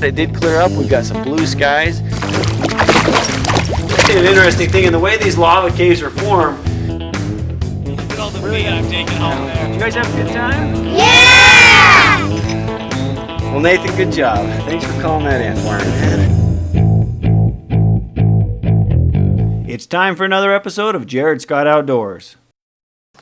It did clear up. We've got some blue skies. An interesting thing in the way these lava caves are formed. Look at all the meat I'm taking home there. Did you guys have a good time? Yeah! Well, Nathan, good job. Thanks for calling that in, Warren. It's time for another episode of Jared Scott Outdoors.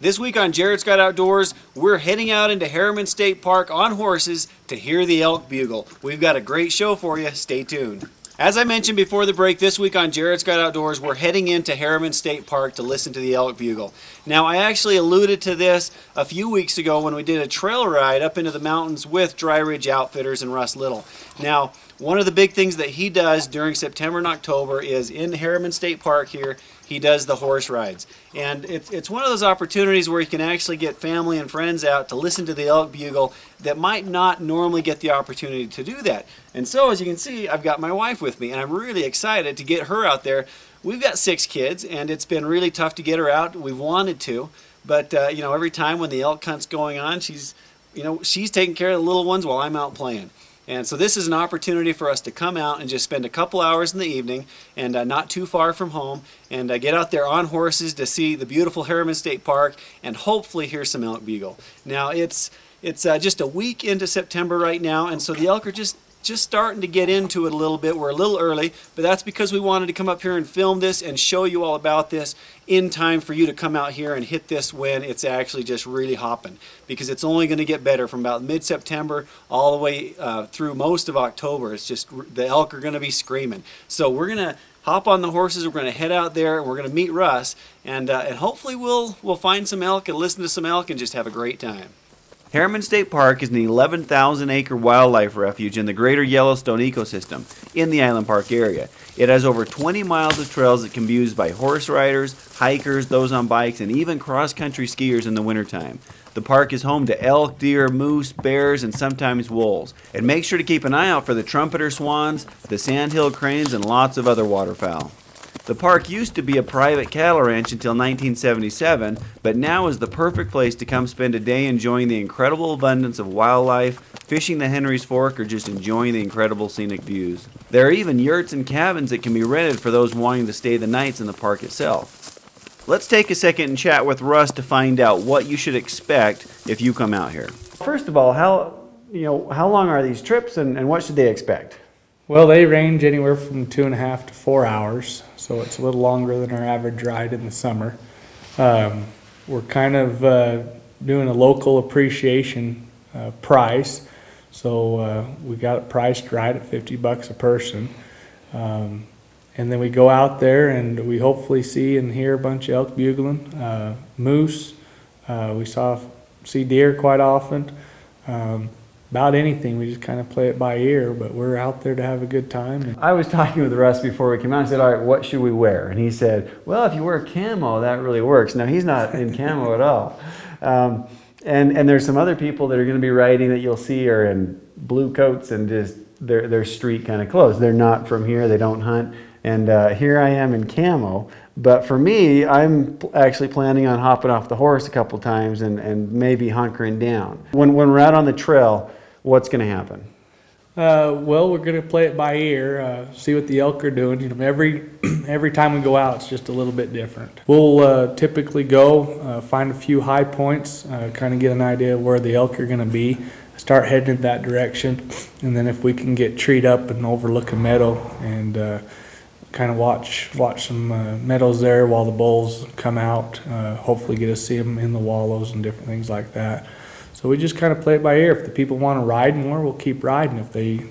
This week on Jared Scott Outdoors, we're heading out into Harriman State Park on horses to hear the elk bugle. We've got a great show for you. Stay tuned. As I mentioned before the break, this week on Jared Scott Outdoors, we're heading into Harriman State Park to listen to the elk bugle. Now, I actually alluded to this a few weeks ago when we did a trail ride up into the mountains with Dry Ridge Outfitters and Russ Little. Now, one of the big things that he does during September and October is in Harriman State Park here, he does the horse rides. And it's one of those opportunities where you can actually get family and friends out to listen to the elk bugle that might not normally get the opportunity to do that. And so, as you can see, I've got my wife with me, and I'm really excited to get her out there. We've got 6 kids, and it's been really tough to get her out. We've wanted to, but every time when the elk hunt's going on, she's taking care of the little ones while I'm out playing. And so this is an opportunity for us to come out and just spend a couple hours in the evening and not too far from home and get out there on horses to see the beautiful Harriman State Park and hopefully hear some elk bugle. Now it's just a week into September right now, and so the elk are just starting to get into it a little bit. We're a little early, but that's because we wanted to come up here and film this and show you all about this in time for you to come out here and hit this when it's actually just really hopping, because it's only going to get better from about mid-September all the way through most of October. It's just the elk are going to be screaming. So we're going to hop on the horses, we're going to head out there, and we're going to meet Russ, and hopefully we'll find some elk and listen to some elk and just have a great time. Harriman State Park is an 11,000-acre wildlife refuge in the greater Yellowstone ecosystem in the Island Park area. It has over 20 miles of trails that can be used by horse riders, hikers, those on bikes, and even cross-country skiers in the wintertime. The park is home to elk, deer, moose, bears, and sometimes wolves. And make sure to keep an eye out for the trumpeter swans, the sandhill cranes, and lots of other waterfowl. The park used to be a private cattle ranch until 1977, but now is the perfect place to come spend a day enjoying the incredible abundance of wildlife, fishing the Henry's Fork, or just enjoying the incredible scenic views. There are even yurts and cabins that can be rented for those wanting to stay the nights in the park itself. Let's take a second and chat with Russ to find out what you should expect if you come out here. First of all, how long are these trips and what should they expect? Well, they range anywhere from 2.5 to 4 hours, so it's a little longer than our average ride in the summer. We're kind of doing a local appreciation price, so we got it priced right at $50 a person. And then we go out there and we hopefully see and hear a bunch of elk bugling, moose. We see deer quite often. About anything, we just kind of play it by ear, but we're out there to have a good time. I was talking with Russ before we came out. I said, all right, what should we wear? And he said, well, if you wear camo, that really works. Now, he's not in camo at all. And there's some other people that are going to be riding that you'll see are in blue coats and just they're street kind of clothes. They're not from here. They don't hunt. And here I am in camo. But for me, I'm actually planning on hopping off the horse a couple times and maybe hunkering down. When we're out on the trail, what's going to happen? Well, we're going to play it by ear, see what the elk are doing. Every time we go out, it's just a little bit different. We'll typically go find a few high points, kind of get an idea of where the elk are going to be, start heading in that direction, and then if we can get treed up and overlook a meadow and kind of watch some meadows there while the bulls come out, hopefully get to see them in the wallows and different things like that. So we just kind of play it by ear. If the people want to ride more, we'll keep riding. If they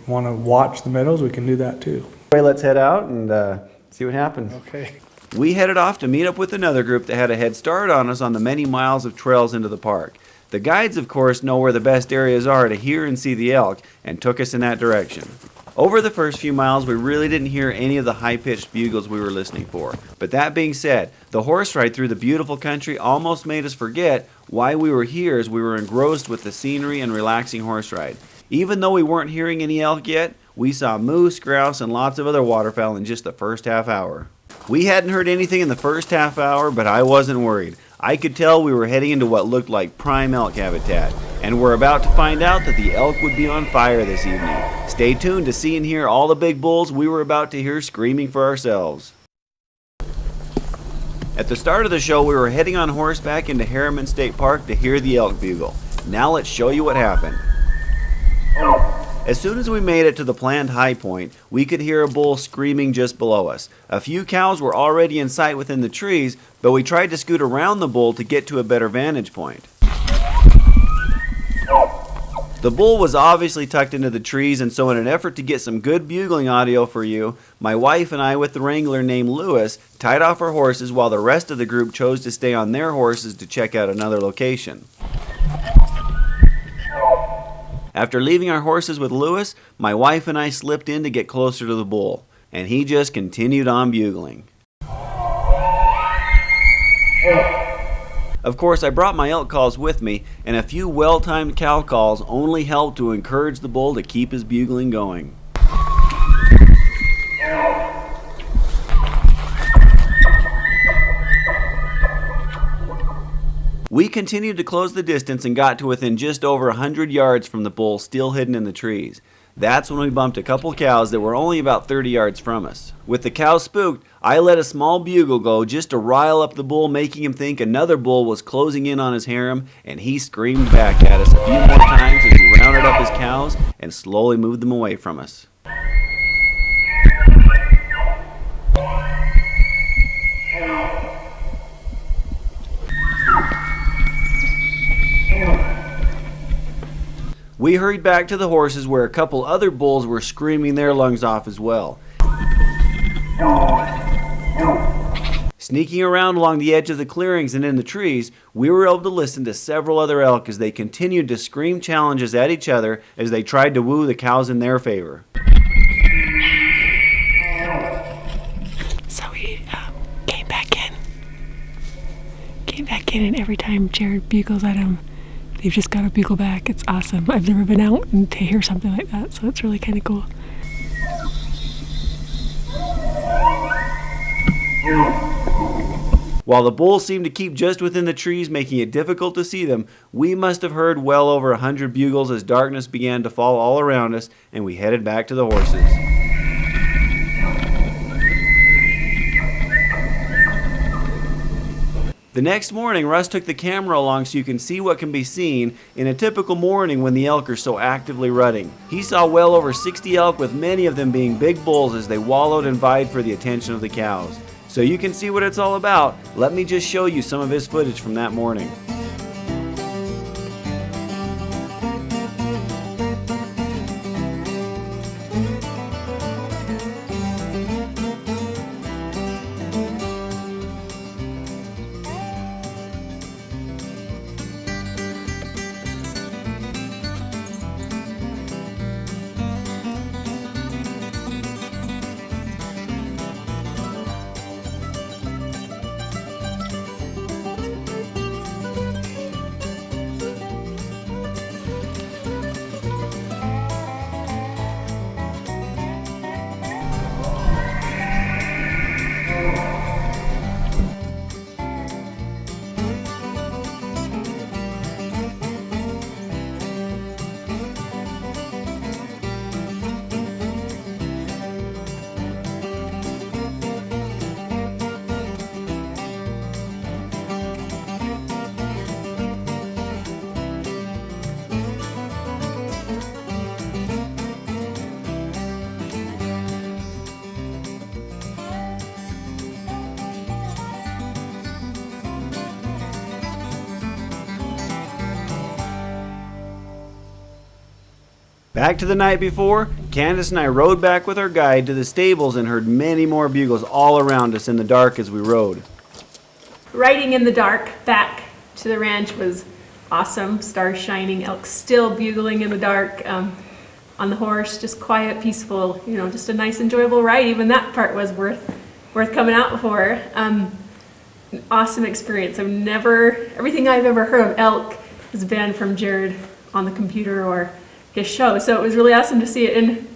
want to watch the meadows, we can do that too. Let's head out and see what happens. Okay. We headed off to meet up with another group that had a head start on us on the many miles of trails into the park. The guides, of course, know where the best areas are to hear and see the elk and took us in that direction. Over the first few miles, we really didn't hear any of the high-pitched bugles we were listening for. But that being said, the horse ride through the beautiful country almost made us forget why we were here, as we were engrossed with the scenery and relaxing horse ride. Even though we weren't hearing any elk yet, we saw moose, grouse, and lots of other waterfowl in just the first half hour. We hadn't heard anything in the first half hour, but I wasn't worried. I could tell we were heading into what looked like prime elk habitat, and we're about to find out that the elk would be on fire this evening. Stay tuned to see and hear all the big bulls we were about to hear screaming for ourselves. At the start of the show, we were heading on horseback into Harriman State Park to hear the elk bugle. Now let's show you what happened. As soon as we made it to the planned high point, we could hear a bull screaming just below us. A few cows were already in sight within the trees, but we tried to scoot around the bull to get to a better vantage point. The bull was obviously tucked into the trees, and so in an effort to get some good bugling audio for you, my wife and I with the wrangler named Lewis tied off our horses while the rest of the group chose to stay on their horses to check out another location. After leaving our horses with Lewis, my wife and I slipped in to get closer to the bull, and he just continued on bugling. Of course, I brought my elk calls with me, and a few well-timed cow calls only helped to encourage the bull to keep his bugling going. We continued to close the distance and got to within just over 100 yards from the bull still hidden in the trees. That's when we bumped a couple cows that were only about 30 yards from us. With the cows spooked, I let a small bugle go just to rile up the bull, making him think another bull was closing in on his harem, and he screamed back at us a few more times as we rounded up his cows and slowly moved them away from us. We hurried back to the horses where a couple other bulls were screaming their lungs off as well. Sneaking around along the edge of the clearings and in the trees, we were able to listen to several other elk as they continued to scream challenges at each other as they tried to woo the cows in their favor. So we came back in, and every time Jared bugles at him, they've just got to bugle back. It's awesome. I've never been out and to hear something like that, so it's really kind of cool. While the bulls seemed to keep just within the trees, making it difficult to see them, we must have heard well over 100 bugles as darkness began to fall all around us, and we headed back to the horses. The next morning, Russ took the camera along so you can see what can be seen in a typical morning when the elk are so actively rutting. He saw well over 60 elk, with many of them being big bulls as they wallowed and vied for the attention of the cows. So you can see what it's all about. Let me just show you some of his footage from that morning. Back to the night before, Candace and I rode back with our guide to the stables and heard many more bugles all around us in the dark as we rode. Riding in the dark back to the ranch was awesome. Stars shining, elk still bugling in the dark on the horse, just quiet, peaceful, just a nice, enjoyable ride. Even that part was worth coming out for. An awesome experience. Everything I've ever heard of elk has been from Jared on the computer or his show, so it was really awesome to see it in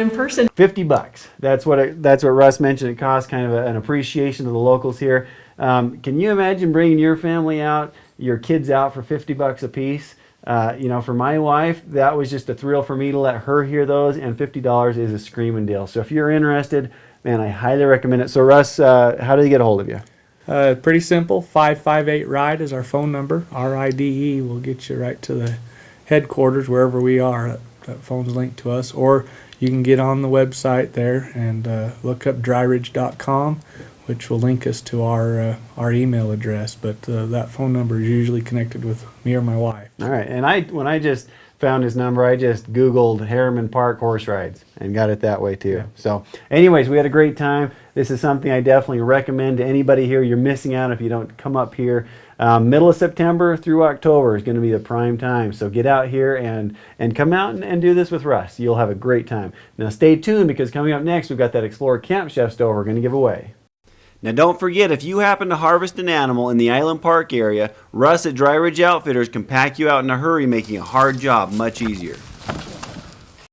person. $50. That's what Russ mentioned. It costs kind of an appreciation of the locals here. Can you imagine bringing your family out, your kids out for $50 a piece? For my wife, that was just a thrill for me to let her hear those, and $50 is a screaming deal. So if you're interested, man, I highly recommend it. So Russ, how do they get a hold of you? Pretty simple. 558-RIDE is our phone number. RIDE will get you right to the headquarters wherever we are. That phone's linked to us. Or you can get on the website there and look up dryridge.com, which will link us to our email address. But that phone number is usually connected with me or my wife. All right. And when I just found his number, I just Googled Harriman Park horse rides and got it that way too. Yeah. So anyways, we had a great time. This is something I definitely recommend to anybody here. You're missing out if you don't come up here. Middle of September through October is going to be the prime time. So get out here and come out and do this with Russ. You'll have a great time. Now stay tuned, because coming up next, we've got that Explorer Camp Chef stove we're going to give away. Now don't forget, if you happen to harvest an animal in the Island Park area, Russ at Dry Ridge Outfitters can pack you out in a hurry, making a hard job much easier.